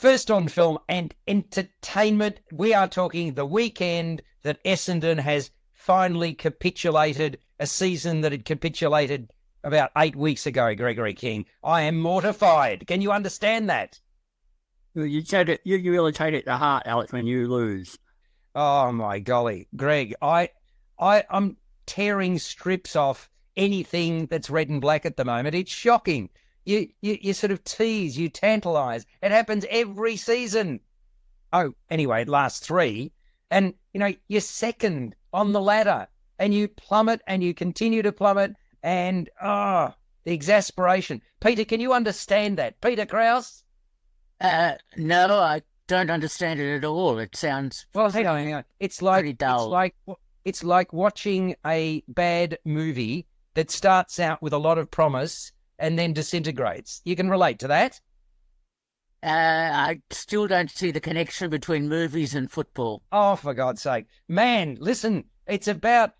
First on film and entertainment, we are talking the weekend that Essendon has finally capitulated, a season that had capitulated about 8 weeks ago, Gregory King. I am mortified. Can you understand that? You really take it to heart, Alex, when you lose. Oh, my golly. Greg, I'm tearing strips off anything that's red and black at the moment. It's shocking. You sort of tease, you tantalise. It happens every season. Oh, anyway, it lasts 3. And, you're second on the ladder and you plummet and you continue to plummet and, the exasperation. Peter, can you understand that? Peter Krauss? No, I don't understand it at all. It sounds hang on. It's like, pretty dull. It's like watching a bad movie that starts out with a lot of promise and then disintegrates. You can relate to that? I still don't see the connection between movies and football. Oh, for God's sake. Man, listen, it's about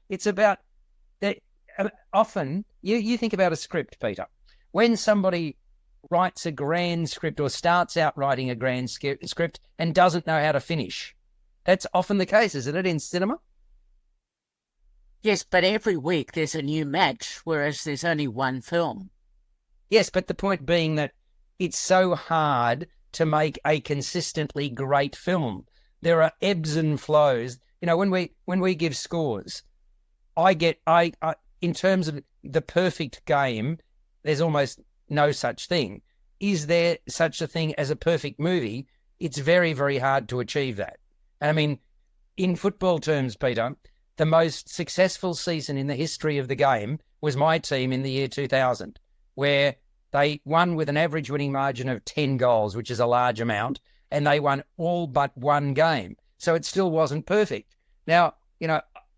that. Often, you think about a script, Peter. When somebody writes a grand script or starts out writing a grand script and doesn't know how to finish, that's often the case, isn't it, in cinema? Yes, but every week there's a new match, whereas there's only one film. Yes, but the point being that it's so hard to make a consistently great film. There are ebbs and flows. When we give scores, I in terms of the perfect game, there's almost no such thing. Is there such a thing as a perfect movie? It's very, very hard to achieve that. I mean, in football terms, Peter, the most successful season in the history of the game was my team in the year 2000, where they won with an average winning margin of 10 goals, which is a large amount, and they won all but one game. So it still wasn't perfect. Now,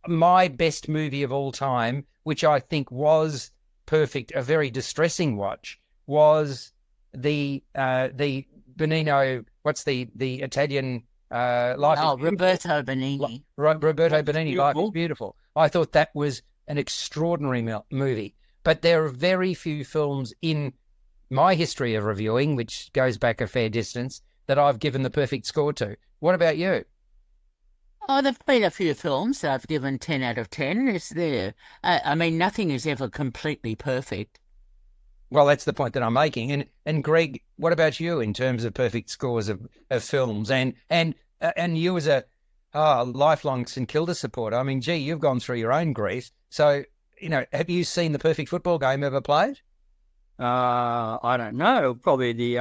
my best movie of all time, which I think was perfect, a very distressing watch, was the Benigno, what's the Italian Life is Roberto Benigni. Roberto Benigni, Life is Beautiful. I thought that was an extraordinary movie. But there are very few films in my history of reviewing, which goes back a fair distance, that I've given the perfect score to. What about you? Oh, there've been a few films that I've given 10 out of 10. It's there. I mean, nothing is ever completely perfect. Well, that's the point that I'm making. And Greg, what about you in terms of perfect scores of films? And you as a lifelong St Kilda supporter, I mean, gee, you've gone through your own grief. So, have you seen the perfect football game ever played? I don't know. Probably the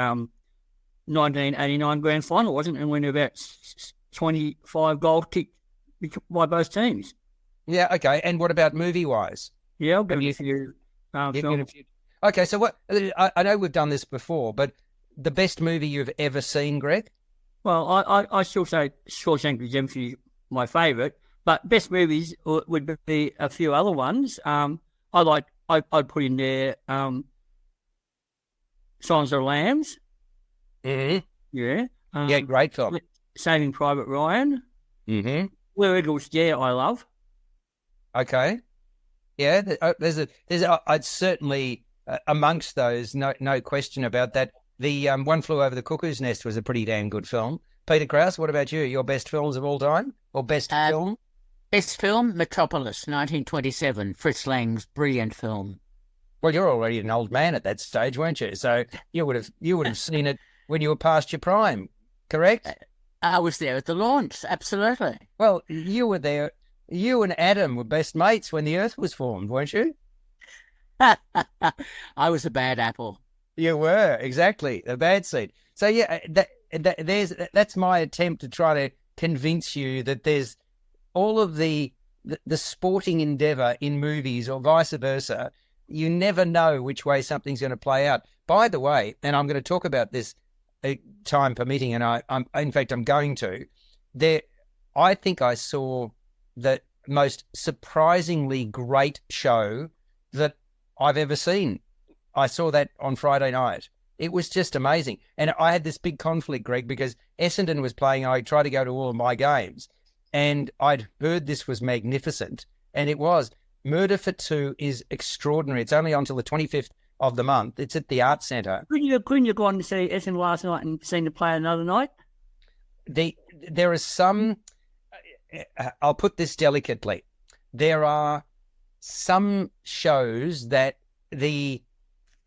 1989 grand final, wasn't it? And when about 25 goals kicked by both teams. Yeah, okay. And what about movie-wise? Yeah, I'll give you a few films. Okay, so what? I know we've done this before, but the best movie you've ever seen, Greg? Well, I still say Shawshank Redemption is my favourite, but best movies would be a few other ones. I'd put in there Silence of the Lambs. Mm-hmm. Yeah. Great film. Saving Private Ryan. Mm-hmm. Where Eagles Dare, I love. Okay. Yeah, I'd certainly amongst those, no question about that. The One Flew Over the Cuckoo's Nest was a pretty damn good film. Peter Krauss, what about you? Your best films of all time, or best film? Best film, Metropolis, 1927. Fritz Lang's brilliant film. Well, you're already an old man at that stage, weren't you? So you would have seen it when you were past your prime, correct? I was there at the launch, absolutely. Well, you were there. You and Adam were best mates when the Earth was formed, weren't you? I was a bad apple. You were, exactly, a bad seed. So yeah, that's my attempt to try to convince you that there's all of the sporting endeavour in movies or vice versa. You never know which way something's going to play out. By the way, and I'm going to talk about this time permitting, and I'm going to. I think I saw the most surprisingly great show that I've ever seen. I saw that on Friday night. It was just amazing. And I had this big conflict, Greg, because Essendon was playing. I tried to go to all of my games, and I'd heard this was magnificent, and it was. Murder for Two is extraordinary. It's only until the 25th of the month. It's at the Arts Centre. Couldn't you go on to see Essendon last night and seen the play another night? There are some, I'll put this delicately, there are some shows that the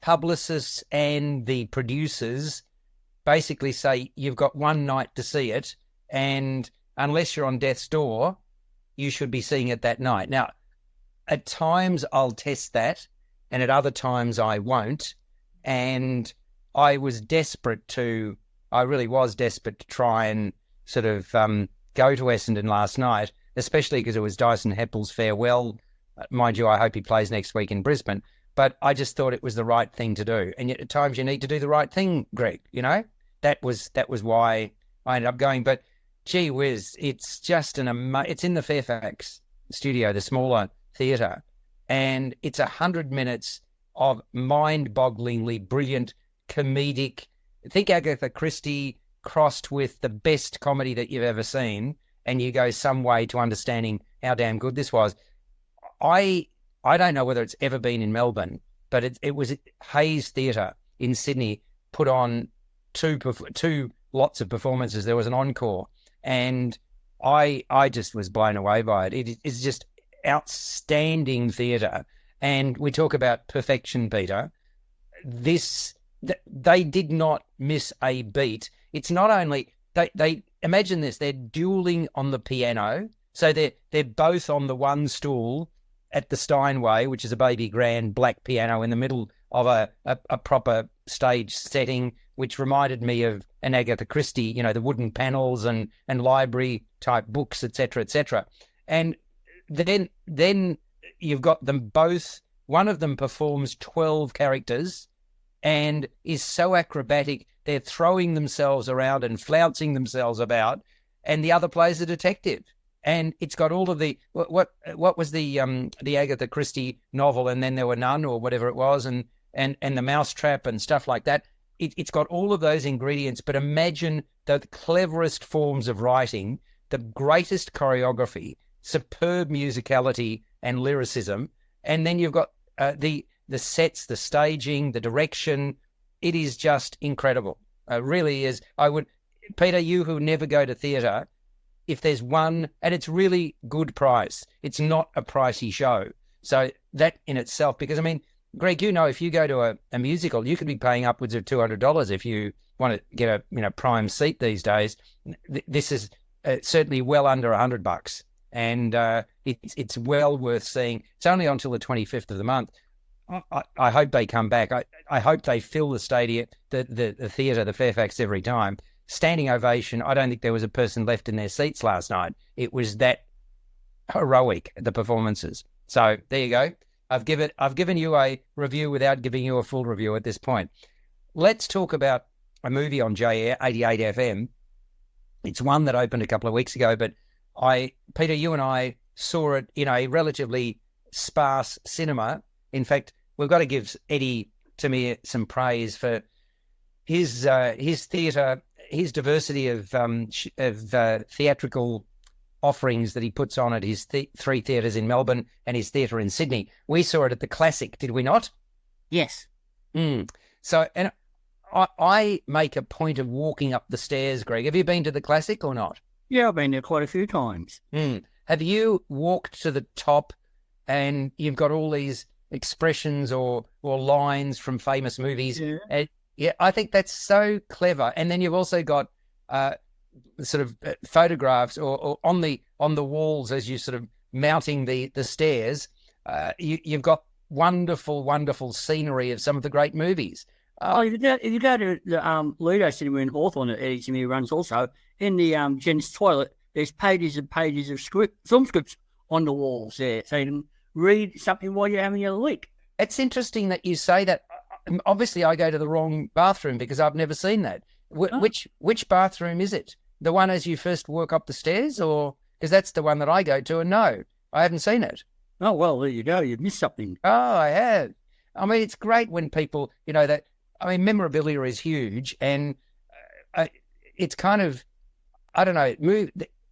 publicists and the producers basically say you've got one night to see it, and unless you're on death's door, you should be seeing it that night. Now, at times I'll test that, and at other times I won't. And I really was desperate to try and sort of go to Essendon last night, especially because it was Dyson Heppell's farewell. Mind you, I hope he plays next week in Brisbane. But I just thought it was the right thing to do. And yet at times you need to do the right thing, Greg, you know? That was why I ended up going. But gee whiz, it's just it's in the Fairfax studio, the smaller theatre, and it's 100 minutes of mind-bogglingly brilliant comedic. Think Agatha Christie crossed with the best comedy that you've ever seen, and you go some way to understanding how damn good this was. I don't know whether it's ever been in Melbourne, but it was at Hayes Theatre in Sydney, put on two lots of performances. There was an encore, and I just was blown away by it. It's just outstanding theatre. And we talk about perfection, Peter. They did not miss a beat. It's not only they imagine this, they're dueling on the piano, so they're both on the one stool at the Steinway, which is a baby grand black piano in the middle of a proper stage setting, which reminded me of an Agatha Christie, you know, the wooden panels and library type books, etc., etc. And then you've got them both. One of them performs 12 characters and is so acrobatic, they're throwing themselves around and flouncing themselves about, and the other plays a detective. And it's got all of the what was the Agatha Christie novel, and then there were none, or whatever it was, and the Mousetrap and stuff like that. It's got all of those ingredients, but imagine the cleverest forms of writing, the greatest choreography, superb musicality and lyricism, and then you've got the sets, the staging, the direction. It is just incredible. Really is. Peter, you who never go to theatre, if there's one, and it's really good price, it's not a pricey show. So that in itself, because I mean, Greg, you know, if you go to a musical, you could be paying upwards of $200 if you want to get a prime seat these days. This is certainly well under $100, and it's well worth seeing. It's only until the 25th of the month. I hope they come back. I hope they fill the stadium, the theatre, the Fairfax every time. Standing ovation. I don't think there was a person left in their seats last night. It was that heroic, the performances. So there you go. I've given you a review without giving you a full review at this point. Let's talk about a movie on Jair 88 FM. It's one that opened a couple of weeks ago, but Peter, you and I saw it in a relatively sparse cinema. In fact, we've got to give Eddie Tamir some praise for his theatre, his diversity of theatrical offerings that he puts on at his three theatres in Melbourne and his theatre in Sydney. We saw it at the Classic, did we not? Yes. So, and I make a point of walking up the stairs, Greg. Have you been to the Classic or not? Yeah, I've been there quite a few times. Have you walked to the top and you've got all these expressions or lines from famous movies? Yeah, I think that's so clever. And then you've also got sort of photographs or on the walls as you sort of mounting the stairs. You've got wonderful scenery of some of the great movies. If you go to the Lido Cinema in Hawthorne that Eddie Tamir runs also, in the gents' toilet, there's pages and pages of film scripts on the walls there. So you can read something while you're having your leak. It's interesting that you say that. Obviously, I go to the wrong bathroom because I've never seen that. Which bathroom is it? The one as you first walk up the stairs, or because that's the one that I go to? And no, I haven't seen it. Oh well, there you go. You've missed something. Oh, I have. I mean, it's great when people, you know, that. I mean, memorabilia is huge, and it's kind of, I don't know.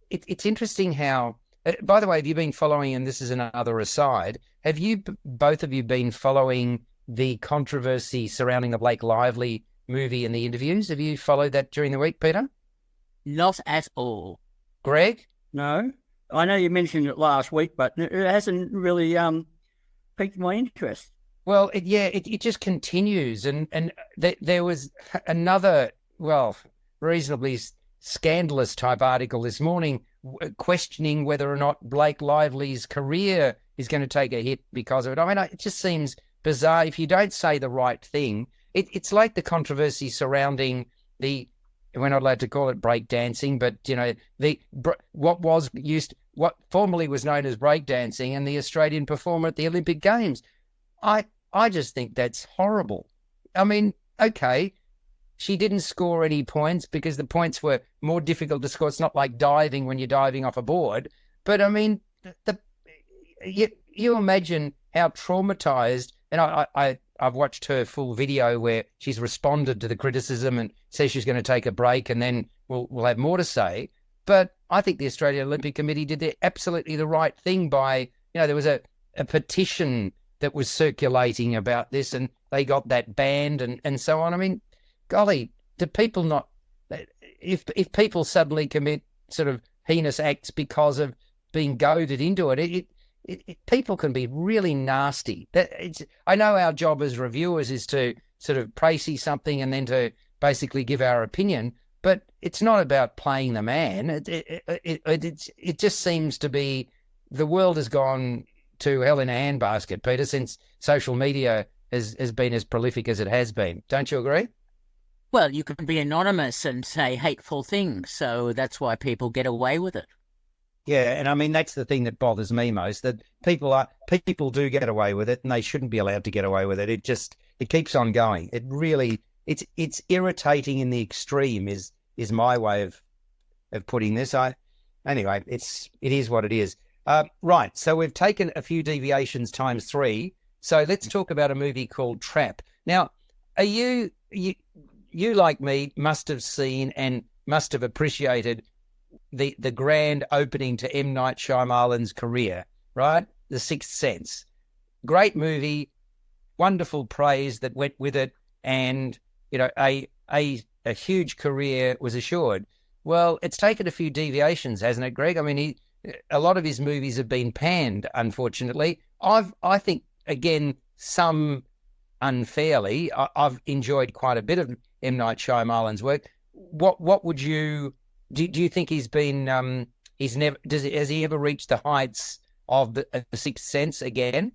It's interesting how. By the way, have you been following? And this is another aside. Have you both of you been following the controversy surrounding the Blake Lively movie and the interviews? Have you followed that during the week, Peter? Not at all. Greg? No. I know you mentioned it last week, but it hasn't really piqued my interest. Well, it just continues. And there was another, reasonably scandalous type article this morning questioning whether or not Blake Lively's career is going to take a hit because of it. I mean, it just seems bizarre. If you don't say the right thing, it's like the controversy surrounding we're not allowed to call it breakdancing, but, what formerly was known as breakdancing and the Australian performer at the Olympic Games. I just think that's horrible. I mean, okay, she didn't score any points because the points were more difficult to score. It's not like diving when you're diving off a board. But, I mean, you imagine how traumatized, and I've watched her full video where she's responded to the criticism and says she's going to take a break and then we'll have more to say. But I think the Australian Olympic Committee did absolutely the right thing by, there was a petition that was circulating about this and they got that banned and so on. I mean, golly, do people not, if people suddenly commit sort of heinous acts because of being goaded into it, people can be really nasty. I know our job as reviewers is to sort of praise something and then to basically give our opinion, but it's not about playing the man. It just seems to be the world has gone to hell in a handbasket, Peter, since social media has been as prolific as it has been. Don't you agree? Well, you can be anonymous and say hateful things, so that's why people get away with it. Yeah, and I mean, that's the thing that bothers me most, that people do get away with it and they shouldn't be allowed to get away with it. It keeps on going. It really, it's irritating in the extreme is my way of putting this. Anyway, it is what it is. Right, so we've taken a few deviations times 3. So let's talk about a movie called Trap. Now, you like me must have seen and must have appreciated the grand opening to M. Night Shyamalan's career, right? The Sixth Sense. Great movie, wonderful praise that went with it, and a huge career was assured. Well, it's taken a few deviations, hasn't it, Greg? I mean, a lot of his movies have been panned, unfortunately. I think, again, some unfairly. I've enjoyed quite a bit of M. Night Shyamalan's work. What would you do? You think he's been has he ever reached the heights of the Sixth Sense again?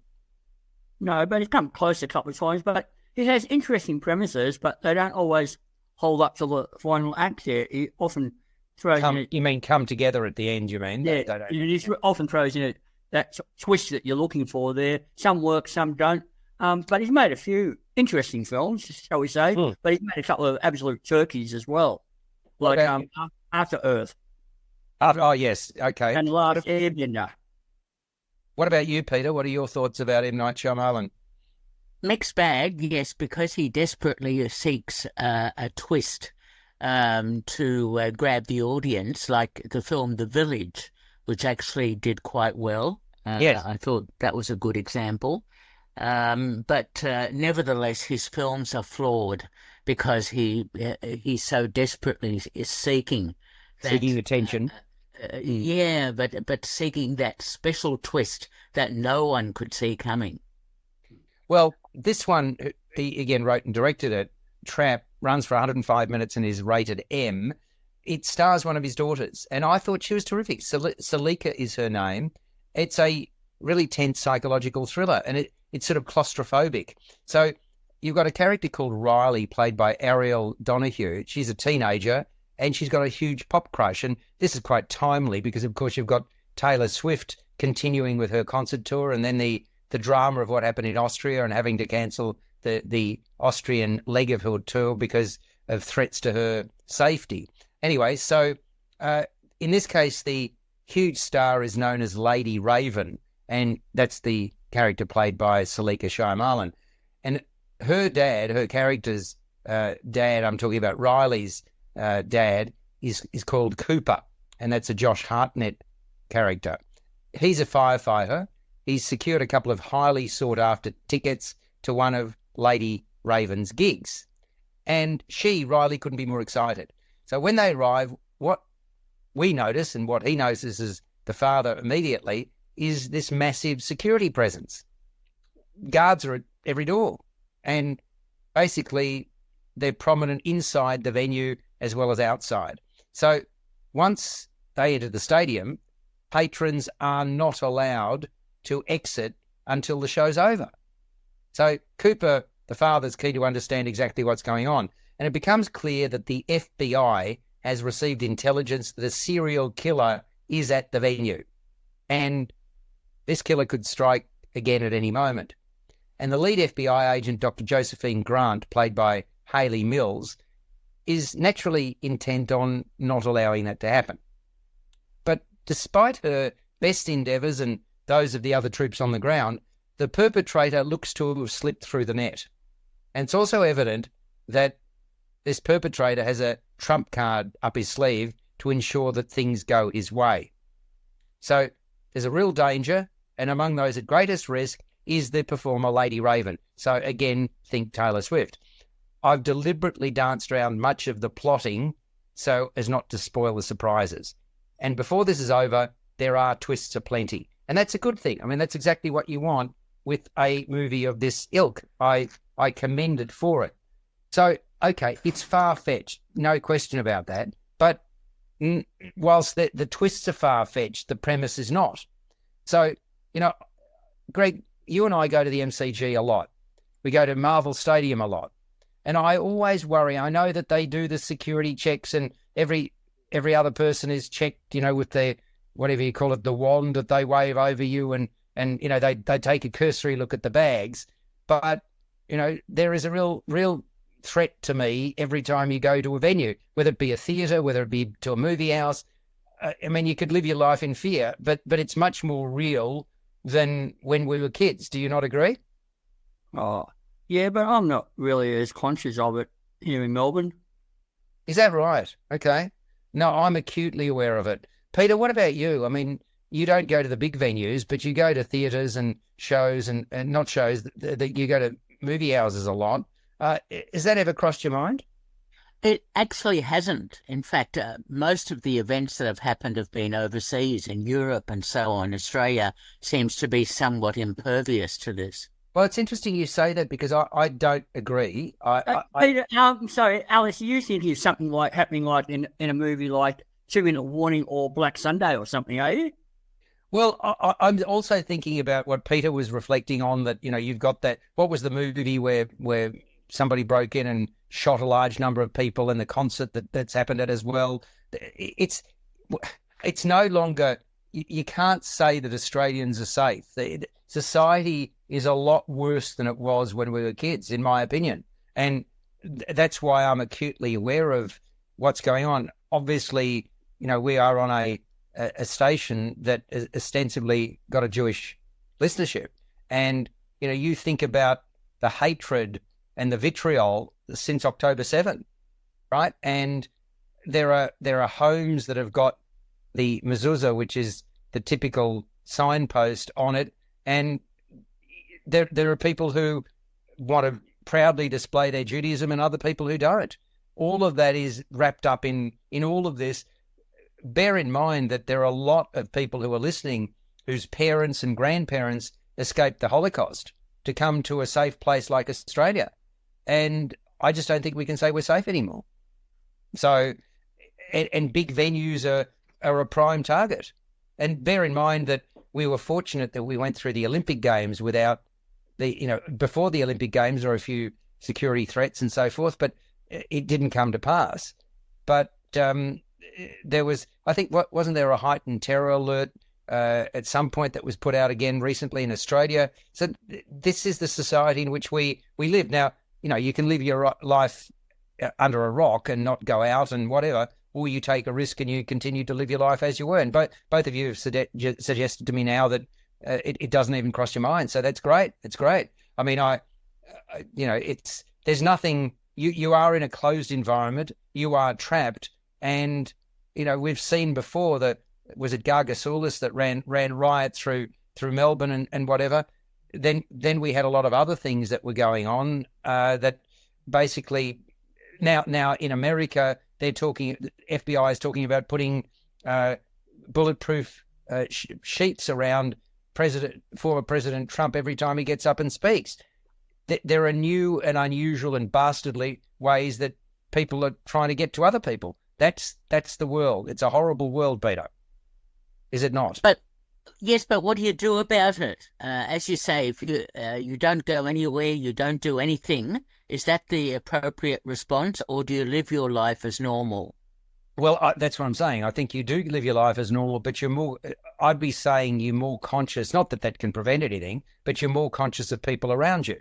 No, but he's come close a couple of times. But he has interesting premises, but they don't always hold up to the final act. There, he often throws in it. You mean come together at the end? You mean? Yeah, he often throws in it that twist that you're looking for there. Some work, some don't. But he's made a few interesting films, shall we say? But he's made a couple of absolute turkeys as well, like After Earth. Oh yes, okay. And Last Airbender. What about you, Peter? What are your thoughts about M. Night Shyamalan? Mixed bag, yes, because he desperately seeks a twist to grab the audience, like the film The Village, which actually did quite well. Yes. I thought that was a good example. But nevertheless, his films are flawed because he so desperately is seeking attention. Yeah, but seeking that special twist that no one could see coming. Well, this one, he again wrote and directed it. Trap runs for 105 minutes and is rated M. It stars one of his daughters, and I thought she was terrific. Salika is her name. It's a really tense psychological thriller, and it's sort of claustrophobic. So you've got a character called Riley, played by Ariel Donahue. She's a teenager, and she's got a huge pop crush. And this is quite timely because, of course, you've got Taylor Swift continuing with her concert tour, and then the drama of what happened in Austria and having to cancel the Austrian leg of her tour because of threats to her safety. Anyway, so in this case, the huge star is known as Lady Raven, and that's the character played by Salika Shyamalan. And her dad, her character's dad, I'm talking about Riley's dad, is called Cooper, and that's a Josh Artner character. He's a firefighter. He's secured a couple of highly sought-after tickets to one of Lady Raven's gigs. And Riley, couldn't be more excited. So when they arrive, what we notice and what he notices as the father immediately is this massive security presence. Guards are at every door, and basically they're prominent inside the venue as well as outside. So once they enter the stadium, patrons are not allowed to exit until the show's over. So Cooper, the father's keen to understand exactly what's going on, and it becomes clear that the FBI has received intelligence that a serial killer is at the venue, and this killer could strike again at any moment. And the lead FBI agent, Dr. Josephine Grant, played by Hayley Mills, is naturally intent on not allowing that to happen. But despite her best endeavours and those of the other troops on the ground, the perpetrator looks to have slipped through the net. And it's also evident that this perpetrator has a trump card up his sleeve to ensure that things go his way. So there's a real danger, and among those at greatest risk is the performer Lady Raven. So again, think Taylor Swift. I've deliberately danced around much of the plotting so as not to spoil the surprises. And before this is over, there are twists aplenty. And that's a good thing. I mean, that's exactly what you want with a movie of this ilk. I commend it for it. So, okay, it's far-fetched, no question about that. But whilst the twists are far-fetched, the premise is not. So, you know, Greg, you and I go to the MCG a lot. We go to Marvel Stadium a lot. And I always worry. I know that they do the security checks and every other person is checked, you know, with their, whatever you call it, the wand that they wave over you and you know, they take a cursory look at the bags. But, you know, there is a real threat to me every time you go to a venue, whether it be a theatre, whether it be to a movie house. I mean, you could live your life in fear, but it's much more real than when we were kids. Do you not agree? Oh, yeah, but I'm not really as conscious of it here in Melbourne. Is that right? Okay. No, I'm acutely aware of it. Peter, what about you? I mean, you don't go to the big venues, but you go to theatres and shows and not shows, that you go to movie houses a lot. Has that ever crossed your mind? It actually hasn't. In fact, most of the events that have happened have been overseas, in Europe and so on. Australia seems to be somewhat impervious to this. Well, it's interesting you say that because I don't agree. Peter, sorry, Alice, you think it's something like happening like in a movie like 2-Minute Warning or Black Sunday or something, are you? Well, I'm also thinking about what Peter was reflecting on, that, you know, you've got that, what was the movie where somebody broke in and shot a large number of people, and the concert that's happened at as well. It's no longer, you can't say that Australians are safe. Society is a lot worse than it was when we were kids, in my opinion. And that's why I'm acutely aware of what's going on. Obviously, you know, we are on a station that ostensibly got a Jewish listenership. And, you know, you think about the hatred and the vitriol since October 7, right? And there are homes that have got the mezuzah, which is the typical signpost on it, and there are people who want to proudly display their Judaism and other people who don't. All of that is wrapped up in all of this. Bear in mind that there are a lot of people who are listening whose parents and grandparents escaped the Holocaust to come to a safe place like Australia. And I just don't think we can say we're safe anymore. So, and big venues are a prime target. And bear in mind that we were fortunate that we went through the Olympic Games without before the Olympic Games there were a few security threats and so forth, but it didn't come to pass. But there was, I think, wasn't there a heightened terror alert at some point that was put out again recently in Australia? So this is the society in which we live. Now, you know, you can live your life under a rock and not go out and whatever, or you take a risk and you continue to live your life as you were. And both of you have suggested to me now that it doesn't even cross your mind. So that's great. It's great. I mean, there's nothing, you are in a closed environment, you are trapped. And, you know, we've seen before that, was it Gargasoulis that ran riot through Melbourne and whatever? then we had a lot of other things that were going on that basically now in America FBI is talking about putting bulletproof sheets around former President Trump every time he gets up and speaks. There are new and unusual and bastardly ways that people are trying to get to other people. That's the world. It's a horrible world, Peter. Is it not? But yes, but what do you do about it? As you say, if you don't go anywhere, you don't do anything, is that the appropriate response, or do you live your life as normal? Well, that's what I'm saying. I think you do live your life as normal, but I'd be saying you're more conscious, not that can prevent anything, but you're more conscious of people around you.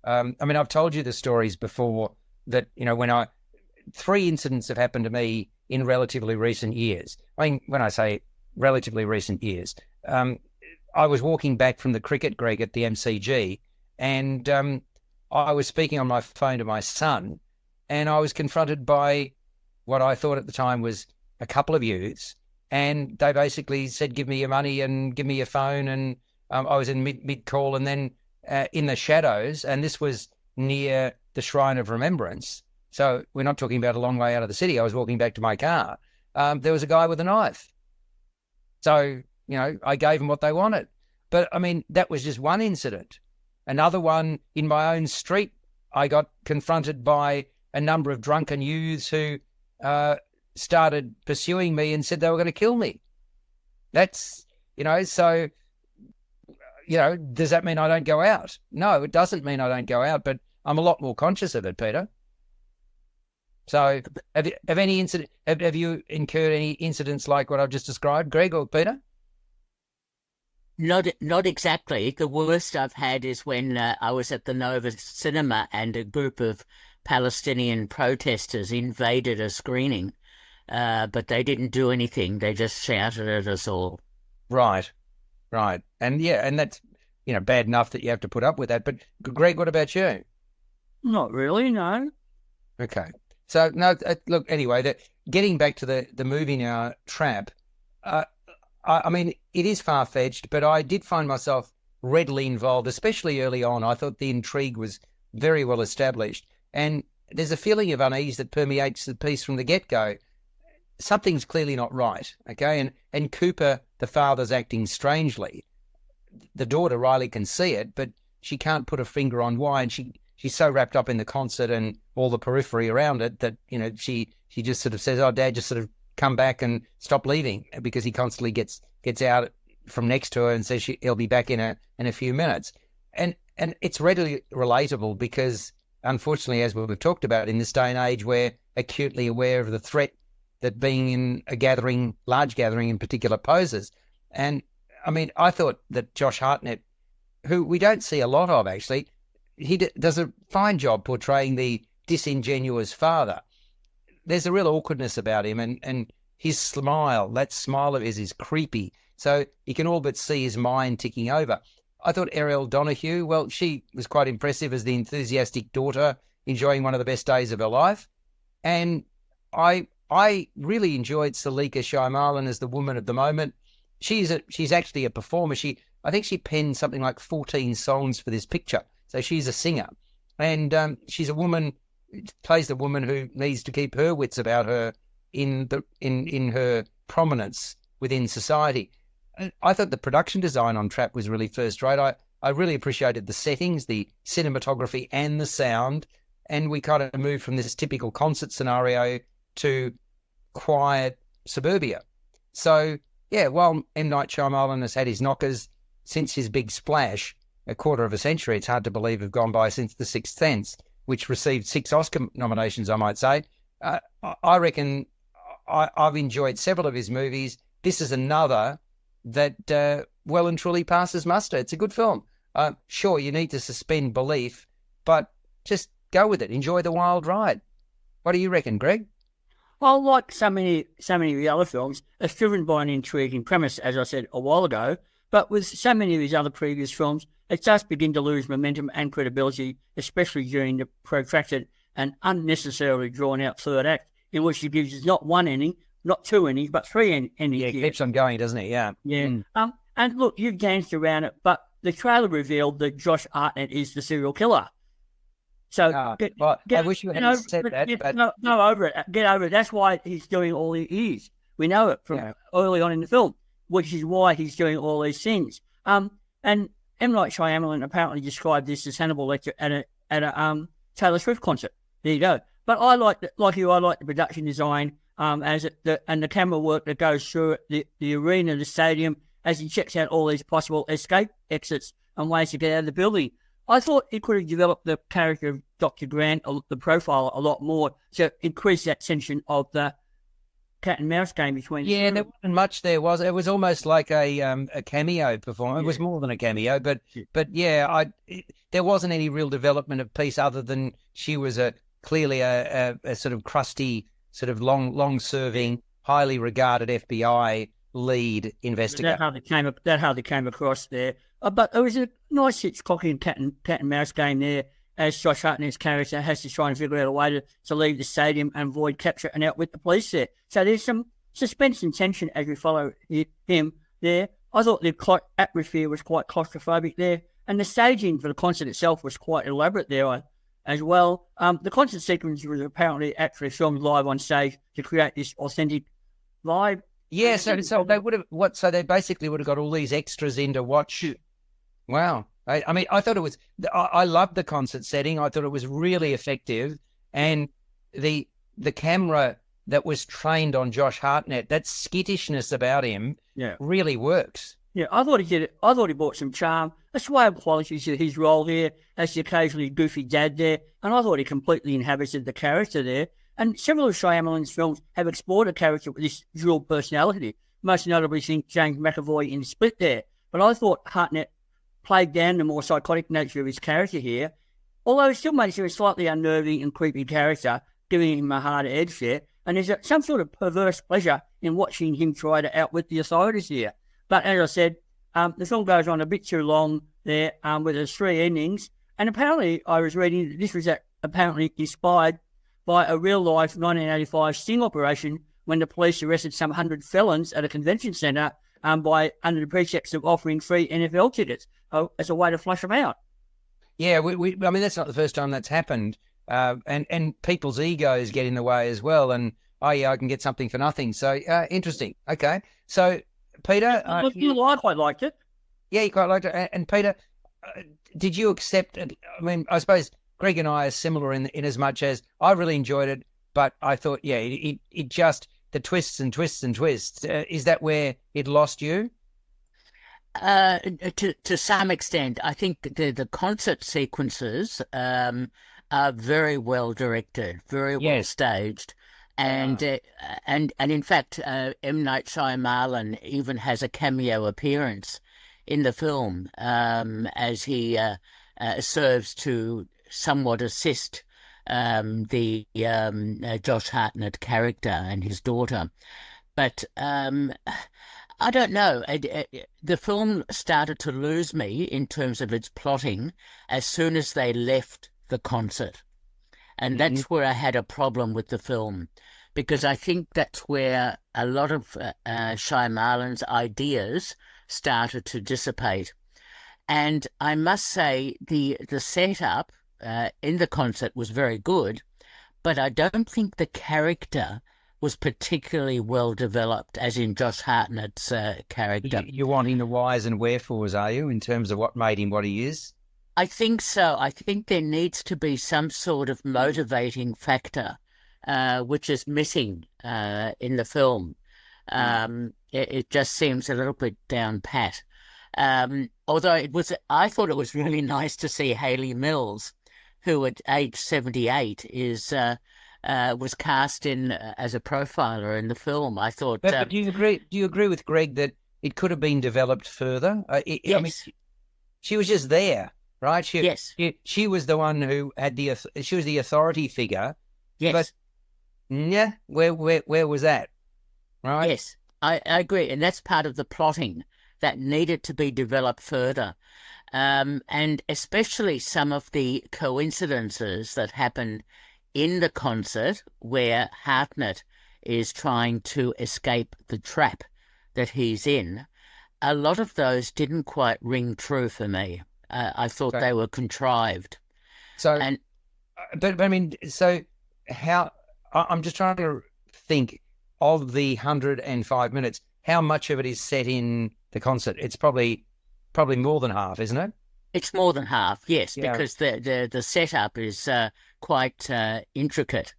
I mean, I've told you the stories before that, when 3 incidents have happened to me in relatively recent years. I mean, when I say relatively recent years, I was walking back from the cricket, Greg, at the MCG, and I was speaking on my phone to my son, and I was confronted by what I thought at the time was a couple of youths, and they basically said, give me your money and give me your phone, and I was in mid-call, and then in the shadows, and this was near the Shrine of Remembrance, so we're not talking about a long way out of the city. I was walking back to my car. There was a guy with a knife. So, I gave them what they wanted. But, I mean, that was just one incident. Another one, in my own street, I got confronted by a number of drunken youths who started pursuing me and said they were going to kill me. That's, so, does that mean I don't go out? No, it doesn't mean I don't go out, but I'm a lot more conscious of it, Peter. So have you incurred any incidents like what I've just described, Greg or Peter? Not exactly. The worst I've had is when I was at the Nova Cinema and a group of Palestinian protesters invaded a screening, but they didn't do anything. They just shouted at us all. Right. And that's, bad enough that you have to put up with that. But Greg, what about you? Not really, no. Okay. So, no, look, anyway, getting back to the movie now, Trap, I mean, it is far-fetched, but I did find myself readily involved, especially early on. I thought the intrigue was very well established. And there's a feeling of unease that permeates the piece from the get-go. Something's clearly not right, okay? And Cooper, the father's acting strangely. The daughter, Riley, can see it, but she can't put a finger on why, and she's so wrapped up in the concert and all the periphery around it that, she just sort of says, oh, Dad, just sort of come back and stop leaving, because he constantly gets out from next to her and says he'll be back in a few minutes. And it's readily relatable because, unfortunately, as we've talked about, in this day and age, we're acutely aware of the threat that being in a gathering, large gathering in particular, poses. And, I mean, I thought that Josh Artner, who we don't see a lot of, actually, he does a fine job portraying the disingenuous father. There's a real awkwardness about him, and his smile, that smile of his is creepy. So you can all but see his mind ticking over. I thought Ariel Donahue, well, she was quite impressive as the enthusiastic daughter, enjoying one of the best days of her life. And I really enjoyed Salika Shyamalan as the woman of the moment. She's actually a performer. I think she penned something like 14 songs for this picture. So she's a singer. And she's a woman, plays the woman who needs to keep her wits about her in her prominence within society. I thought the production design on Trap was really first rate. I really appreciated the settings, the cinematography and the sound, and we kind of moved from this typical concert scenario to quiet suburbia. So, yeah, while M. Night Shyamalan has had his knockers since his big splash, a quarter of a century, it's hard to believe, have gone by since The Sixth Sense, which received 6 Oscar nominations, I might say. I reckon I've enjoyed several of his movies. This is another that well and truly passes muster. It's a good film. Sure, you need to suspend belief, but just go with it. Enjoy the wild ride. What do you reckon, Greg? Well, like so many of the other films, it's driven by an intriguing premise, as I said a while ago, but with so many of his other previous films, it does begin to lose momentum and credibility, especially during the protracted and unnecessarily drawn-out third act, in which he gives us not one ending, not 2 endings, but 3 endings. Yeah, it keeps on going, doesn't it? Yeah. Yeah. And look, you've danced around it, but the trailer revealed that Josh Artner is the serial killer. So I wish you hadn't said that. But go over it. Get over it. That's why he's doing all he is. We know it from early on in the film, which is why he's doing all these things. And M. Night Shyamalan apparently described this as Hannibal Lecter at a Taylor Swift concert. There you go. But I like the production design and the camera work that goes through it, the arena, the stadium, as he checks out all these possible escape exits and ways to get out of the building. I thought it could have developed the character of Dr. Grant, the profile, a lot more to increase that tension of the cat and mouse game between. Yeah, there wasn't much there, was it? It was almost like a cameo performance. It was more than a cameo, but there wasn't any real development of Peace other than she was clearly a sort of crusty, sort of long-serving, highly regarded FBI lead investigator. That hardly came across there. But it was a nice Hitchcockian cat and mouse game there, as Josh Hartnett's character has to try and figure out a way to leave the stadium and avoid capture and outwit the police there. So there's some suspense and tension as we follow him there. I thought the atmosphere was quite claustrophobic there, and the staging for the concert itself was quite elaborate there as well. The concert sequence was apparently actually filmed live on stage to create this authentic vibe. Yeah, so they would have So they basically would have got all these extras in to watch. Wow. I mean, I thought it was. I loved the concert setting. I thought it was really effective, and the camera that was trained on Josh Hartnett, that skittishness about him, really works. Yeah, I thought he did it. I thought he brought some charm, a suave quality to his role here as the occasionally goofy dad there, and I thought he completely inhabited the character there. And several of Shyamalan's films have explored a character with this dual personality, most notably James McAvoy in Split there. But I thought Hartnett played down the more psychotic nature of his character here, although it still makes him a slightly unnerving and creepy character, giving him a harder edge there. And there's some sort of perverse pleasure in watching him try to outwit the authorities here. But as I said, the film goes on a bit too long there with its 3 endings. And apparently, I was reading that this was apparently inspired by a real-life 1985 sting operation when the police arrested some 100 felons at a convention centre under the pretext of offering free NFL tickets as a way to flush them out. Yeah, I mean, that's not the first time that's happened. And people's egos get in the way as well. And, I can get something for nothing. So, interesting. Okay. So, Peter... I quite liked it. Yeah, you quite liked it. And Peter, did you accept it? I mean, I suppose Greg and I are similar in as much as I really enjoyed it, but I thought, it just, the twists and twists and twists. Is that where it lost you? To some extent, I think the concert sequences are very well directed, very well staged, and in fact, M. Night Shyamalan even has a cameo appearance in the film as he serves to somewhat assist the Josh Hartnett character and his daughter. But I don't know. The film started to lose me in terms of its plotting as soon as they left the concert. And that's where I had a problem with the film, because I think that's where a lot of Shyamalan's ideas started to dissipate. And I must say the setup in the concert was very good, but I don't think the character was particularly well developed, as in Josh Hartnett's character. You're wanting the whys and wherefores, are you, in terms of what made him what he is? I think so. I think there needs to be some sort of motivating factor, which is missing in the film. It just seems a little bit down pat. Although I thought it was really nice to see Hayley Mills, who at age 78 was cast in as a profiler in the film. I thought. But do you agree? Do you agree with Greg that it could have been developed further? Yes. I mean, she was just there, right? Yes. She was the one who had she was the authority figure. Yes. But yeah, where was that? Right. Yes, I agree, and that's part of the plotting that needed to be developed further. And especially some of the coincidences that happen in the concert where Hartnett is trying to escape the trap that he's in. a lot of those didn't quite ring true for me. I thought they were contrived. So, And but I mean, so how? I'm just trying to think of the 105 minutes. How much of it is set in the concert? It's probably more than half, isn't it? it's more than half, yes, Yeah. because the setup is quite intricate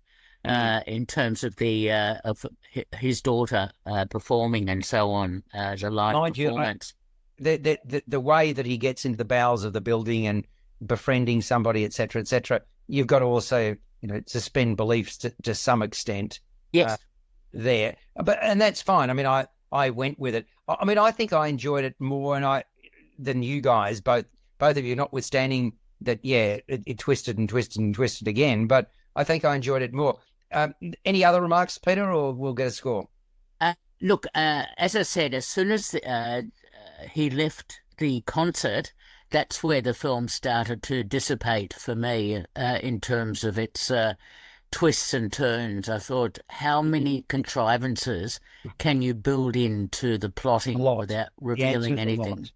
in terms of his daughter performing and so on as a live Mind you, performance. The way that he gets into the bowels of the building and befriending somebody, etc., etc., you've got to also, suspend beliefs to some extent. Yes. There, and that's fine. I mean, I went with it. I mean, I think I enjoyed it more than you guys, both of you, notwithstanding that. Yeah, it twisted and twisted and twisted again, but I think I enjoyed it more. Any other remarks, Peter, or we'll get a score? Look, as I said, as soon as he left the concert, that's where the film started to dissipate for me in terms of its twists and turns. I thought, how many contrivances can you build into the plotting without revealing anything?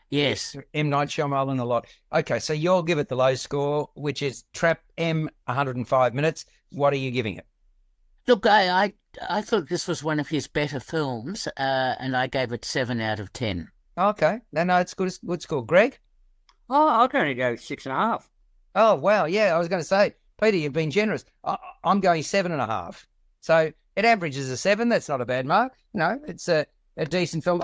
Yes. M. Night Shyamalan a lot. Okay, so you'll give it the low score, which is Trap M, 105 minutes. What are you giving it? Look, I thought this was one of his better films, and I gave it 7 out of 10. Okay, no, it's good score. Greg? Oh, I'll only go 6.5. Oh, wow, yeah, I was going to say, Peter, you've been generous. I'm going 7.5. So it averages a 7. That's not a bad mark. It's a decent film.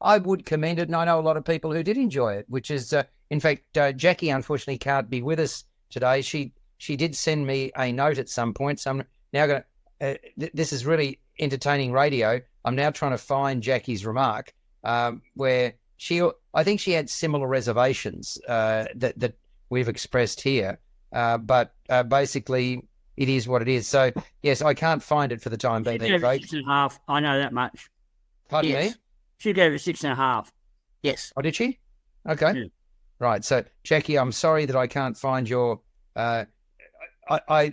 I would commend it, and I know a lot of people who did enjoy it, which is, in fact, Jackie unfortunately can't be with us today. She did send me a note at some point, so I'm now going to, this is really entertaining radio. I'm now trying to find Jackie's remark where I think she had similar reservations that we've expressed here, but basically it is what it is. So, yes, I can't find it for the time being. She gave it 6.5. I know that much. Pardon me? She gave it 6.5. Yes. Oh, did she? Okay. Yeah. Right. So, Jackie, I'm sorry that I can't find your... I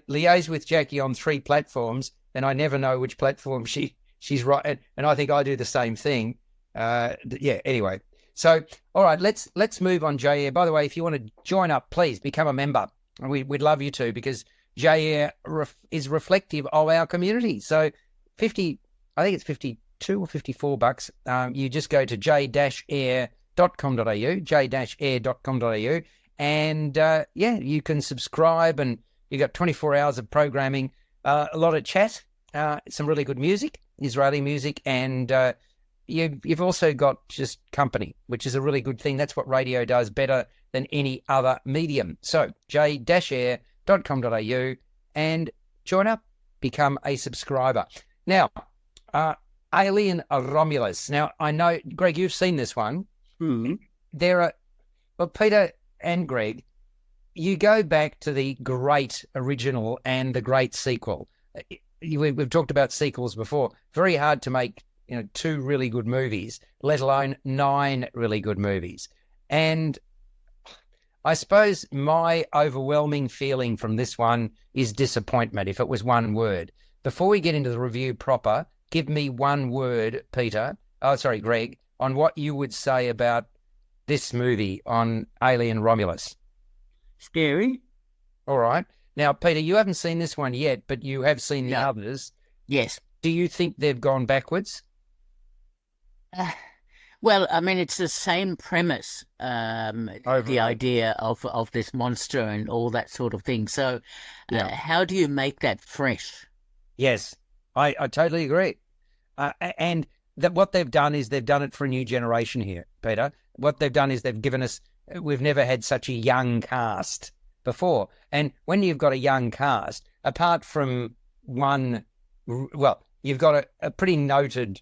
liaise with Jackie on 3 platforms, and I never know which platform she's right. And I think I do the same thing. Anyway. So, all right, let's move on, Jair. By the way, if you want to join up, please become a member. We'd love you to, because Jair is reflective of our community. So, I think it's 52 or $54. You just go to j-air.com.au, and you can subscribe, and you got 24 hours of programming, a lot of chat, some really good music, Israeli music, and you've also got just company, which is a really good thing. That's what radio does better than any other medium. So j-air.com.au and join up, become a subscriber. Now, Alien Romulus. Now, I know, Greg, you've seen this one. Peter and Greg, you go back to the great original and the great sequel. We've talked about sequels before. Very hard to make 2 really good movies, let alone 9 really good movies. And I suppose my overwhelming feeling from this one is disappointment, if it was one word. Before we get into the review proper, give me one word, Greg, on what you would say about this movie on Alien Romulus. Scary. All right. Now, Peter, you haven't seen this one yet, but you have seen the others. Yes. Do you think they've gone backwards? Well, I mean, it's the same premise, the idea of this monster and all that sort of thing. So how do you make that fresh? Yes, I totally agree. And that what they've done is they've done it for a new generation here, Peter. What they've done is they've given us, we've never had such a young cast before. And when you've got a young cast, apart from one, you've got a pretty noted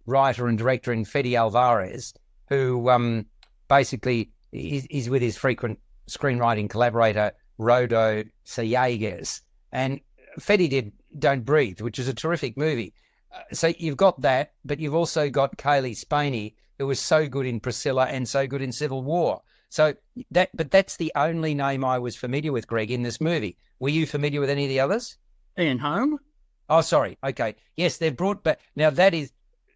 writer and director in Fede Alvarez, who basically is with his frequent screenwriting collaborator, Rodo Sayegas. And Fede did Don't Breathe, which is a terrific movie. So you've got that, but you've also got Kaylee Spaney, who was so good in Priscilla and so good in Civil War. So that's the only name I was familiar with, Greg, in this movie. Were you familiar with any of the others? Ian Holm? Oh, sorry. Okay. Yes, they've brought back. Now, that is,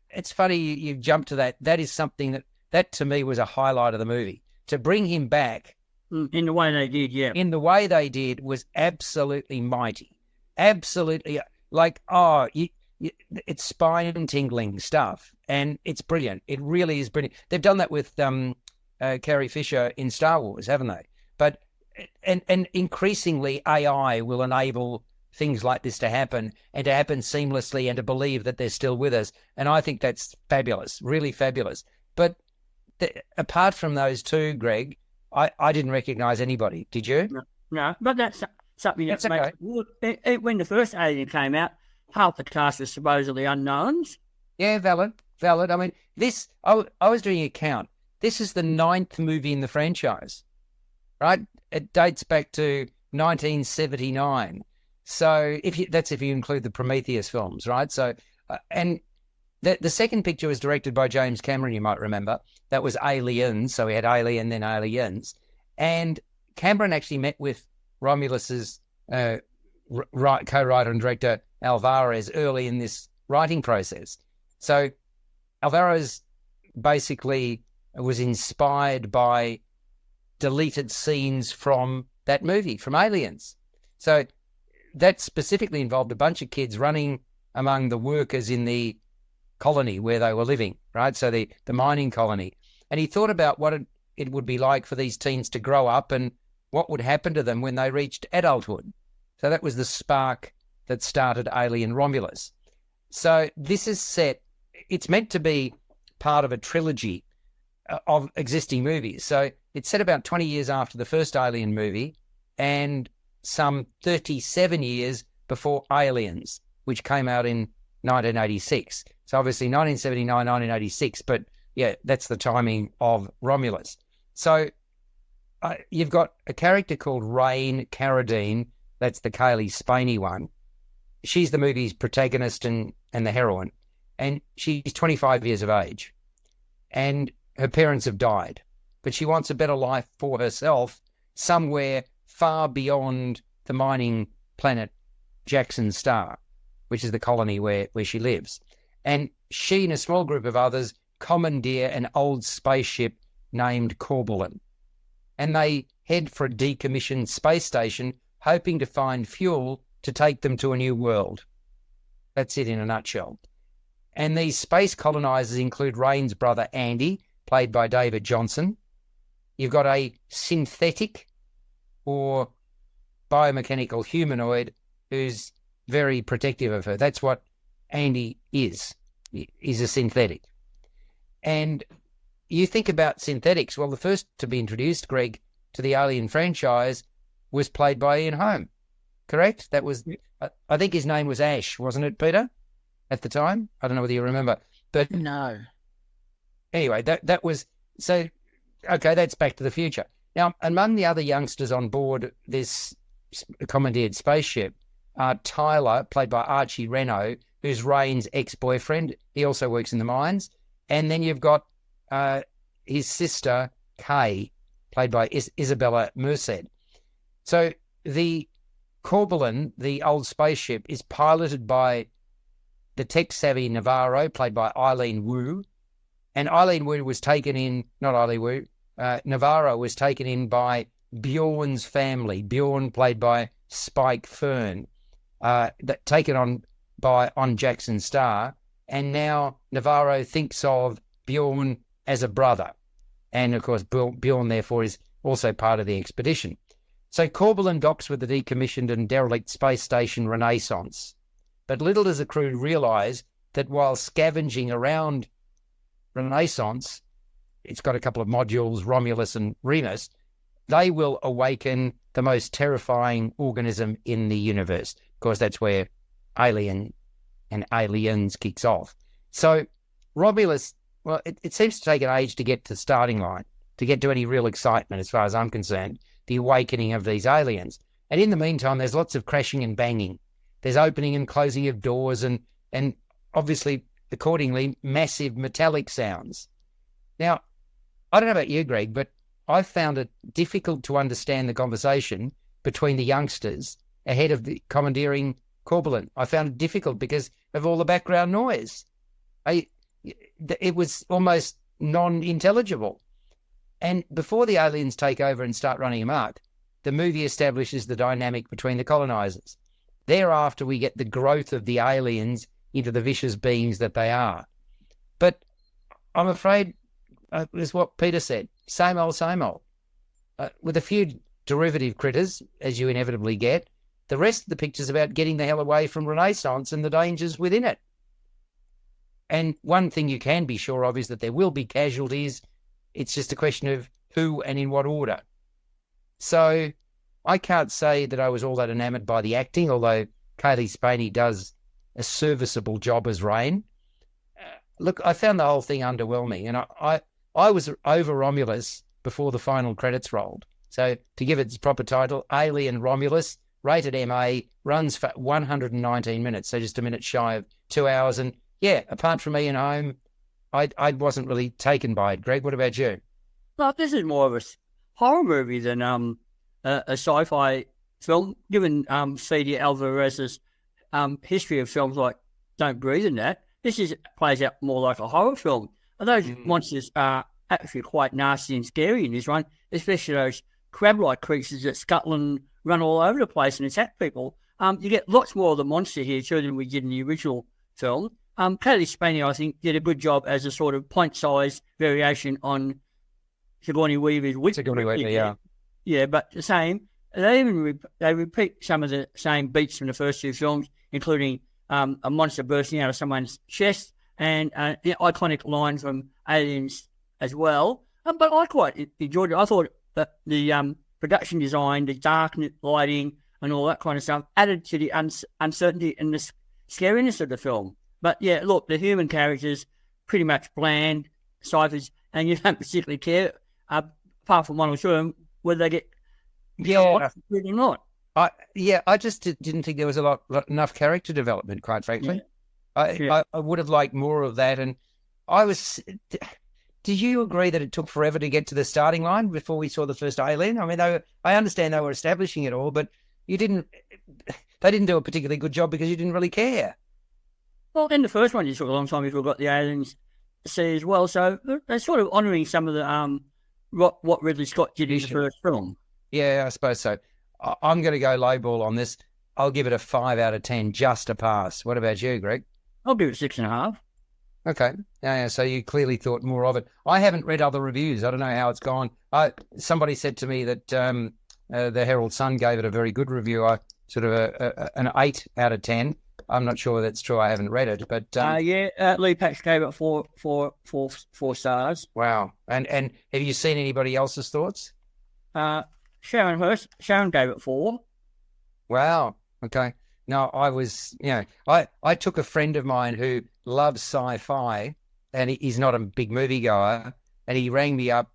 it's funny you jumped to that. That is something that that to me was a highlight of the movie. To bring him back in the way they did, yeah. In the way they did was absolutely mighty. Absolutely, like, it's spine-tingling stuff, and it's brilliant. It really is brilliant. They've done that with Carrie Fisher in Star Wars, haven't they? But and increasingly AI will enable things like this to happen, and to happen seamlessly, and to believe that they're still with us. And I think that's fabulous, really fabulous. But apart from those two, Greg, I didn't recognise anybody. Did you? No, but that's something that okay. makes when the first Alien came out, half the cast was supposedly unknowns. Yeah, valid. I mean, this, I was doing a count. This is the 9th movie in the franchise, right? It dates back to 1979. So if you include the Prometheus films, right? So, and the second picture was directed by James Cameron, you might remember. That was Aliens. So we had Alien, then Aliens. And Cameron actually met with Romulus's co-writer and director Alvarez early in this writing process. So Alvarez basically was inspired by deleted scenes from that movie, from Aliens. So that specifically involved a bunch of kids running among the workers in the colony where they were living, right? So the mining colony. And he thought about what it would be like for these teens to grow up and what would happen to them when they reached adulthood. So that was the spark that started Alien Romulus. So this is set, it's meant to be part of a trilogy of existing movies. So it's set about 20 years after the first Alien movie and some 37 years before Aliens, which came out in 1986. So obviously 1979, 1986, but yeah, that's the timing of Romulus. So you've got a character called Rain Carradine, that's the Kaylee Spaney one. She's the movie's protagonist and the heroine, and she's 25 years of age, and her parents have died, but she wants a better life for herself somewhere far beyond the mining planet Jackson Star, which is the colony where she lives. And she and a small group of others commandeer an old spaceship named Corbelan, and they head for a decommissioned space station, hoping to find fuel to take them to a new world. That's it in a nutshell. And these space colonizers include Rain's brother Andy, played by David Johnson. You've got a synthetic or biomechanical humanoid who's very protective of her. That's what Andy is a synthetic. And you think about synthetics, well, the first to be introduced, Greg, to the Alien franchise was played by Ian Holm, correct? That was, I think his name was Ash, wasn't it, Peter, at the time? I don't know whether you remember. But no. Anyway, that was, so, okay, that's Back to the Future. Now, among the other youngsters on board this commandeered spaceship are Tyler, played by Archie Reno, who's Rain's ex-boyfriend. He also works in the mines. And then you've got his sister, Kay, played by Isabella Merced. So the Corbelan, the old spaceship, is piloted by the tech-savvy Navarro, played by Eileen Wu. And Eileen Wu was taken in, not Eileen Wu, Navarro was taken in by Bjorn's family. Bjorn, played by Spike Fern, taken on Jackson Star. And now Navarro thinks of Bjorn as a brother. And, of course, Bjorn, therefore, is also part of the expedition. So Corbelan docks with the decommissioned and derelict space station Renaissance. But little does the crew realise that while scavenging around Renaissance, it's got a couple of modules, Romulus and Remus, they will awaken the most terrifying organism in the universe. Of course, that's where Alien and Aliens kicks off. So Romulus, well, it seems to take an age to get to the starting line, to get to any real excitement as far as I'm concerned, the awakening of these aliens. And in the meantime, there's lots of crashing and banging. There's opening and closing of doors and obviously, accordingly, massive metallic sounds. Now, I don't know about you, Greg, but I found it difficult to understand the conversation between the youngsters ahead of the commandeering Corbelan. I found it difficult because of all the background noise. It was almost non-intelligible. And before the aliens take over and start running amok, the movie establishes the dynamic between the colonizers. Thereafter, we get the growth of the aliens into the vicious beings that they are. But I'm afraid, is what Peter said, same old, same old. With a few derivative critters, as you inevitably get, the rest of the picture's about getting the hell away from Renaissance and the dangers within it. And one thing you can be sure of is that there will be casualties. It's just a question of who and in what order. So I can't say that I was all that enamoured by the acting, although Kaylee Spaney does a serviceable job as Rain. Look, I found the whole thing underwhelming, and I was over Romulus before the final credits rolled. So to give it its proper title, Alien Romulus, rated MA, runs for 119 minutes, so just a minute shy of 2 hours. And yeah, apart from Ian Holm, I wasn't really taken by it. Greg, what about you? Well, this is more of a horror movie than a sci-fi film, given C.D. Alvarez's history of films like Don't Breathe and that. This plays out more like a horror film. And those monsters are actually quite nasty and scary in this one, especially those crab-like creatures that scuttle and run all over the place and attack people. You get lots more of the monster here too than we did in the original film. Kaylee Spaney, I think, did a good job as a sort of point-sized variation on Sigourney Weaver's wit. Sigourney Weaver, yeah. Yeah, but the same. They repeat some of the same beats from the first two films, including a monster bursting out of someone's chest and the iconic line from Aliens as well. But I quite enjoyed it. I thought that the production design, the dark lighting and all that kind of stuff added to the uncertainty and the scariness of the film. But yeah, look, the human characters pretty much bland, ciphers, and you don't particularly care, apart from one or two of them, whether they get or not. I just didn't think there was enough character development, quite frankly. Yeah. I would have liked more of that. And did you agree that it took forever to get to the starting line before we saw the first alien? I mean, I understand they were establishing it all, but they didn't do a particularly good job because you didn't really care. Well, in the first one, it took a long time before we got the aliens to see as well. So they're sort of honouring some of the what Ridley Scott did in the first film. Yeah, I suppose so. I'm going to go lowball on this. I'll give it a 5 out of 10, just a pass. What about you, Greg? I'll give it 6.5. Okay. Yeah, so you clearly thought more of it. I haven't read other reviews. I don't know how it's gone. Somebody said to me that the Herald Sun gave it a very good review. Sort of an 8 out of 10. I'm not sure that's true. I haven't read it, but Lee Pax gave it four stars. Wow. And have you seen anybody else's thoughts? Sharon gave it 4. Wow. Okay. No, I took a friend of mine who loves sci-fi, and he's not a big moviegoer, and he rang me up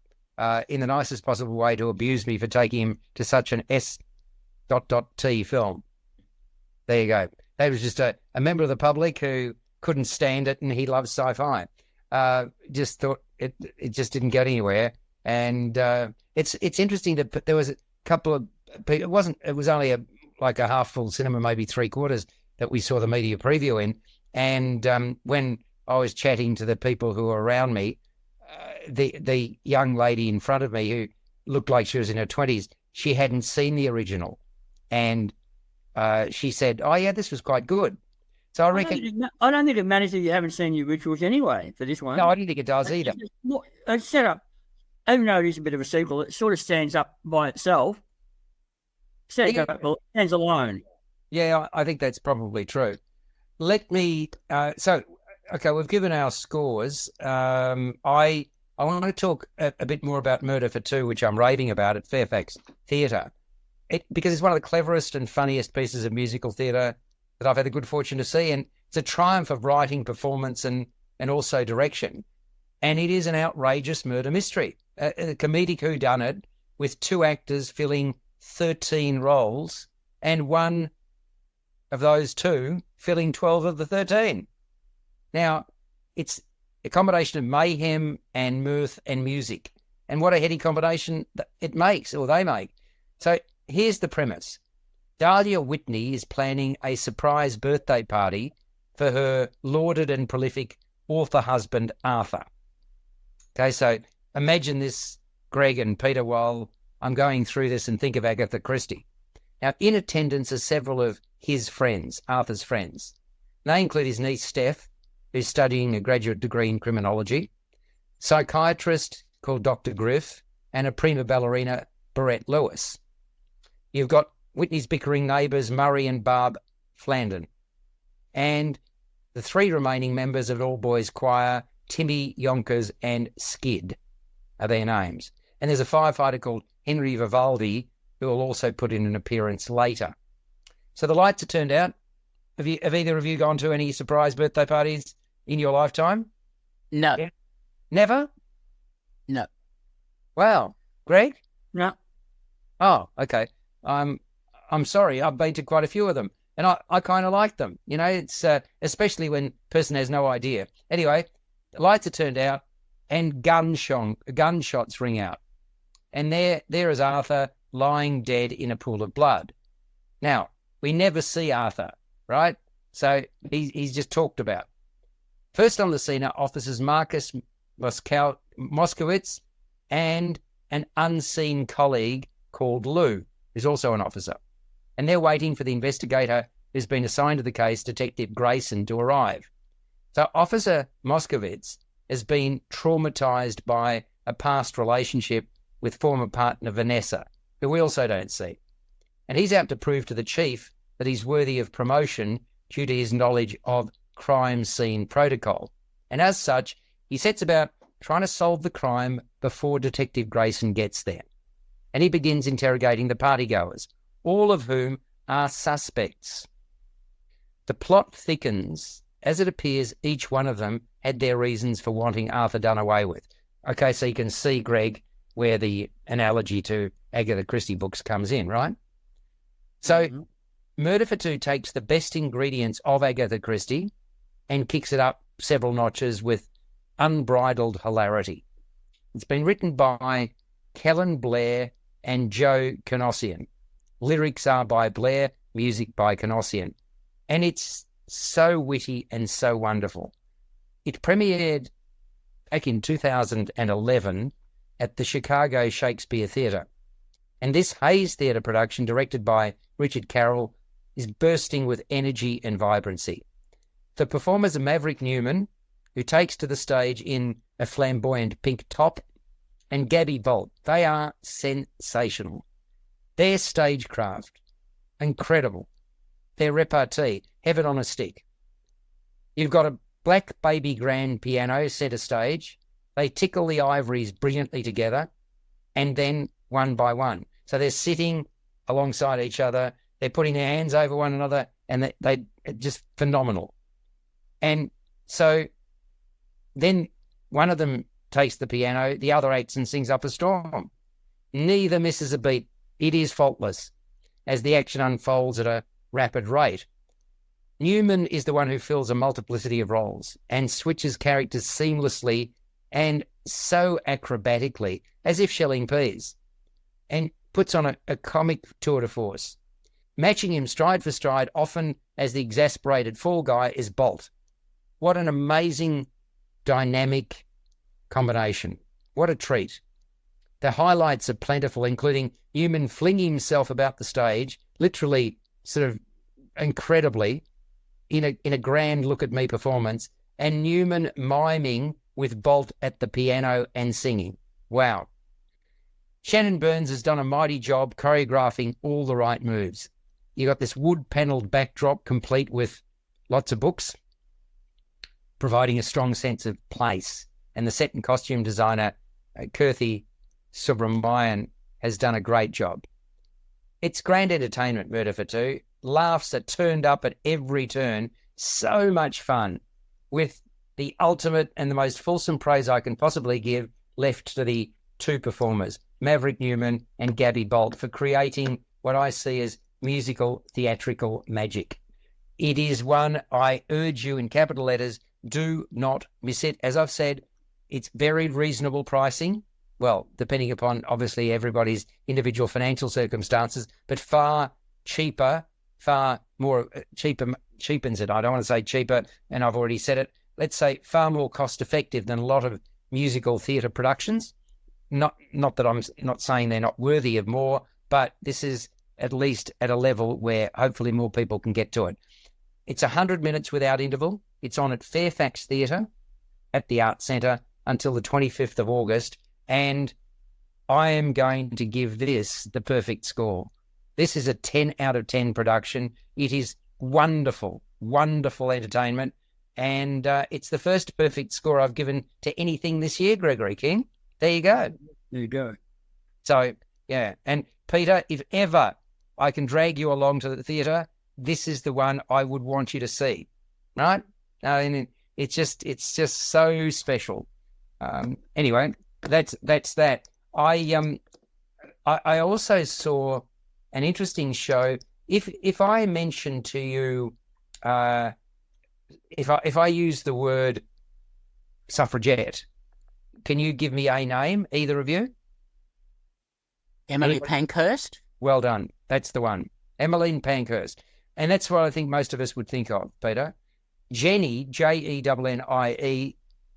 in the nicest possible way to abuse me for taking him to such an S.T film. There you go. That was just a member of the public who couldn't stand it, and he loves sci-fi. Just thought it just didn't get anywhere. And it's interesting that there was a couple of people. It was only like a half full cinema, maybe 3/4 that we saw the media preview in. And when I was chatting to the people who were around me, the young lady in front of me who looked like she was in her 20s, she hadn't seen the original, and she said, "Oh yeah, this was quite good." So I reckon I don't think it matters if you haven't seen the originals anyway for this one. No, I don't think it does either. It's set up. Even though it is a bit of a sequel, it sort of stands up by itself. Stands alone. Yeah, I think that's probably true. Let me. Okay, we've given our scores. I want to talk a bit more about Murder for Two, which I'm raving about at Fairfax Theatre, because it's one of the cleverest and funniest pieces of musical theatre that I've had the good fortune to see, and it's a triumph of writing, performance, and also direction. And it is an outrageous murder mystery, a comedic whodunit with 2 actors filling 13 roles, and one of those 2 filling 12 of the 13. Now, it's a combination of mayhem and mirth and music. And what a heady combination it makes, or they make. So here's the premise. Dahlia Whitney is planning a surprise birthday party for her lauded and prolific author husband, Arthur. Okay, so imagine this, Greg and Peter, while I'm going through this and think of Agatha Christie. Now, in attendance are several of his friends, Arthur's friends. They include his niece, Steph, who's studying a graduate degree in criminology, psychiatrist called Dr. Griff, and a prima ballerina, Barrett Lewis. You've got Whitney's bickering neighbours, Murray and Barb Flandon, and the three remaining members of All Boys Choir, Timmy, Yonkers, and Skid are their names. And there's a firefighter called Henry Vivaldi who will also put in an appearance later. So the lights are turned out. Have either of you gone to any surprise birthday parties in your lifetime? No. Yeah. Never? No. Wow. Greg? No. Oh, okay. I'm sorry. I've been to quite a few of them, and I kind of like them. You know, it's especially when person has no idea. Anyway, the lights are turned out, and gunshots ring out, and there is Arthur lying dead in a pool of blood. Now, we never see Arthur, right? So he's just talked about. First on the scene are officers Marcus Moskowitz and an unseen colleague called Lou, who's also an officer. And they're waiting for the investigator who's been assigned to the case, Detective Grayson, to arrive. So Officer Moskowitz has been traumatised by a past relationship with former partner Vanessa, who we also don't see. And he's out to prove to the chief that he's worthy of promotion due to his knowledge of crime scene protocol. And as such, he sets about trying to solve the crime before Detective Grayson gets there. And he begins interrogating the partygoers, all of whom are suspects. The plot thickens as it appears each one of them had their reasons for wanting Arthur done away with. Okay, so you can see, Greg, where the analogy to Agatha Christie books comes in, right? So Murder for Two takes the best ingredients of Agatha Christie and kicks it up several notches with unbridled hilarity. It's been written by Kellen Blair and Joe Canossian. Lyrics are by Blair, music by Canossian. And it's so witty and so wonderful. It premiered back in 2011 at the Chicago Shakespeare Theatre. And this Hayes Theatre production, directed by Richard Carroll, is bursting with energy and vibrancy. The performers are Maverick Newman, who takes to the stage in a flamboyant pink top, and Gabby Bolt. They are sensational. Their stagecraft, incredible. Their repartee, heaven on a stick. You've got a black baby grand piano centre stage. They tickle the ivories brilliantly together, and then one by one. So they're sitting alongside each other. They're putting their hands over one another, and they just phenomenal. And so then one of them takes the piano, the other acts and sings up a storm. Neither misses a beat. It is faultless as the action unfolds at a rapid rate. Newman is the one who fills a multiplicity of roles and switches characters seamlessly and so acrobatically, as if shelling peas, and puts on a comic tour de force. Matching him stride for stride, often as the exasperated fall guy, is Bolt. What an amazing dynamic combination. What a treat. The highlights are plentiful, including Newman flinging himself about the stage, literally sort of incredibly, in a grand look-at-me performance, and Newman miming with Bolt at the piano and singing. Wow. Shannon Burns has done a mighty job choreographing all the right moves. You got this wood-panelled backdrop complete with lots of books, providing a strong sense of place. And the set and costume designer, Kirthi Subramanian, has done a great job. It's grand entertainment, Murder for Two. Laughs are turned up at every turn. So much fun, with the ultimate and the most fulsome praise I can possibly give left to the two performers, Maverick Newman and Gabby Bolt, for creating what I see as musical theatrical magic. It is one I urge you in capital letters, do not miss it. As I've said, it's very reasonable pricing. Well, depending upon obviously everybody's individual financial circumstances, but far cheaper, far more cheapens it. I don't want to say cheaper, and I've already said it. Let's say far more cost effective than a lot of musical theatre productions. Not that I'm not saying they're not worthy of more, but this is at least at a level where hopefully more people can get to it. It's 100 minutes without interval. It's on at Fairfax Theatre at the Arts Centre until the 25th of August, and I am going to give this the perfect score. This is a 10 out of 10 production. It is wonderful, wonderful entertainment, and it's the first perfect score I've given to anything this year, Gregory King. There you go. There you go. So, yeah. And Peter, if ever I can drag you along to the theatre, this is the one I would want you to see, right? I mean, it's just so special. Anyway, that's that. I also saw an interesting show. If I mention to you, if I use the word suffragette, can you give me a name, either of you? Emily Pankhurst? Well done. That's the one. Emmeline Pankhurst. And that's what I think most of us would think of, Peter. Jenny, Jennie,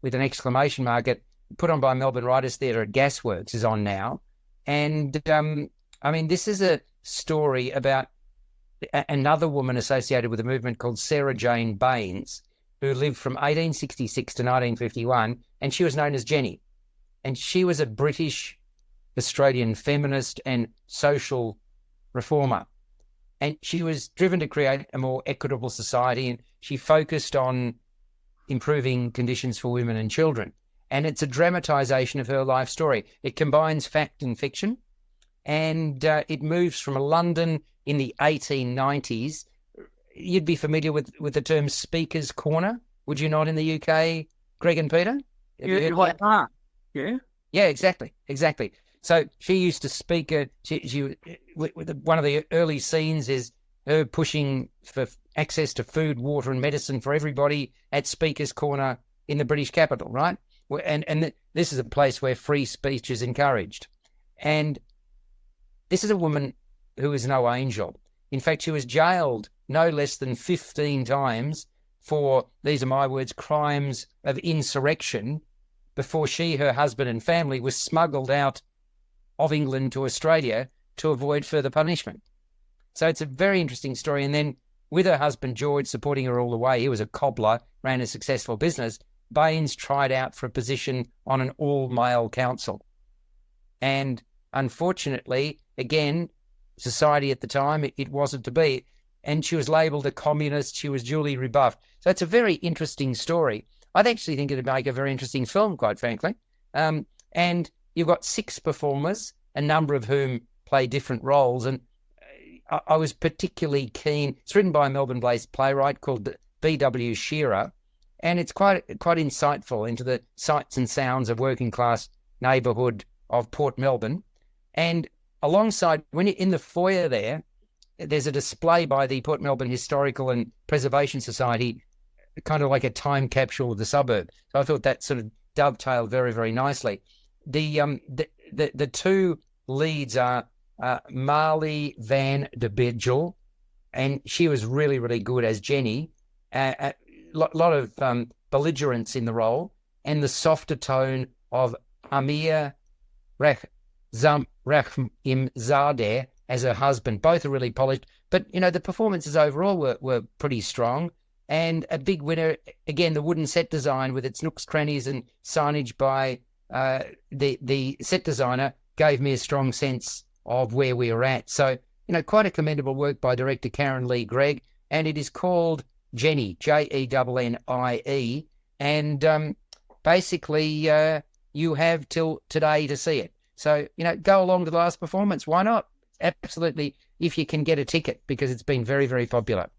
with an exclamation mark, put on by Melbourne Writers Theatre at Gasworks, is on now. And, I mean, this is a story about another woman associated with a movement called Sarah Jane Baines, who lived from 1866 to 1951, and she was known as Jenny. And she was a British Australian feminist and social reformer. And she was driven to create a more equitable society, and she focused on improving conditions for women and children. And it's a dramatisation of her life story. It combines fact and fiction, and it moves from a London in the 1890s. You'd be familiar with the term Speaker's Corner, would you not, in the UK, Greg and Peter? Yeah. Yeah, exactly. So she used to speak. One of the early scenes is her pushing for access to food, water, and medicine for everybody at Speaker's Corner in the British capital, right? And this is a place where free speech is encouraged. And this is a woman who is no angel. In fact, she was jailed no less than 15 times for, these are my words, crimes of insurrection before she, her husband and family was smuggled out of England to Australia to avoid further punishment. So it's a very interesting story. And then with her husband, George, supporting her all the way, he was a cobbler, ran a successful business, Baines tried out for a position on an all-male council. And unfortunately, again, society at the time, it wasn't to be. And she was labelled a communist. She was duly rebuffed. So it's a very interesting story. I'd actually think it'd make a very interesting film, quite frankly. And you've got 6 performers, a number of whom play different roles. And I was particularly keen. It's written by a Melbourne-based playwright called B.W. Shearer, and it's quite insightful into the sights and sounds of working-class neighbourhood of Port Melbourne. And alongside, when you're in the foyer there's a display by the Port Melbourne Historical and Preservation Society, kind of like a time capsule of the suburb. So I thought that sort of dovetailed very, very nicely. The 2 leads are Marley Van de Bedgel, and she was really, really good as Jenny. A lot of belligerence in the role, and the softer tone of Amir Rahimzadeh as her husband. Both are really polished, but the performances overall were pretty strong. And a big winner, again, the wooden set design with its nooks, crannies, and signage by the set designer gave me a strong sense of where we were at. So, quite a commendable work by director Karen Lee Gregg, and it is called Jenny, Jennie, and basically you have till today to see it. So, go along to the last performance. Why not? Absolutely, if you can get a ticket, because it's been very, very popular.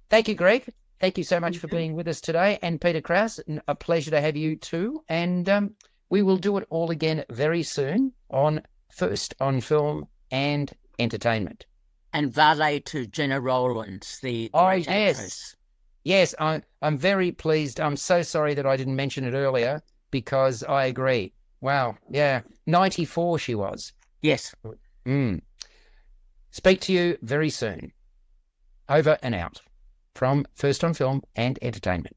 Thank you, Greg. Thank you so much for being with us today. And Peter Krauss, a pleasure to have you too. And we will do it all again very soon on First on Film and Entertainment. And Valet to Jenna Rowlands, the actress. Yes, I'm very pleased. I'm so sorry that I didn't mention it earlier, because I agree. Wow, yeah, 94 she was. Yes. Speak to you very soon. Over and out from First on Film and Entertainment.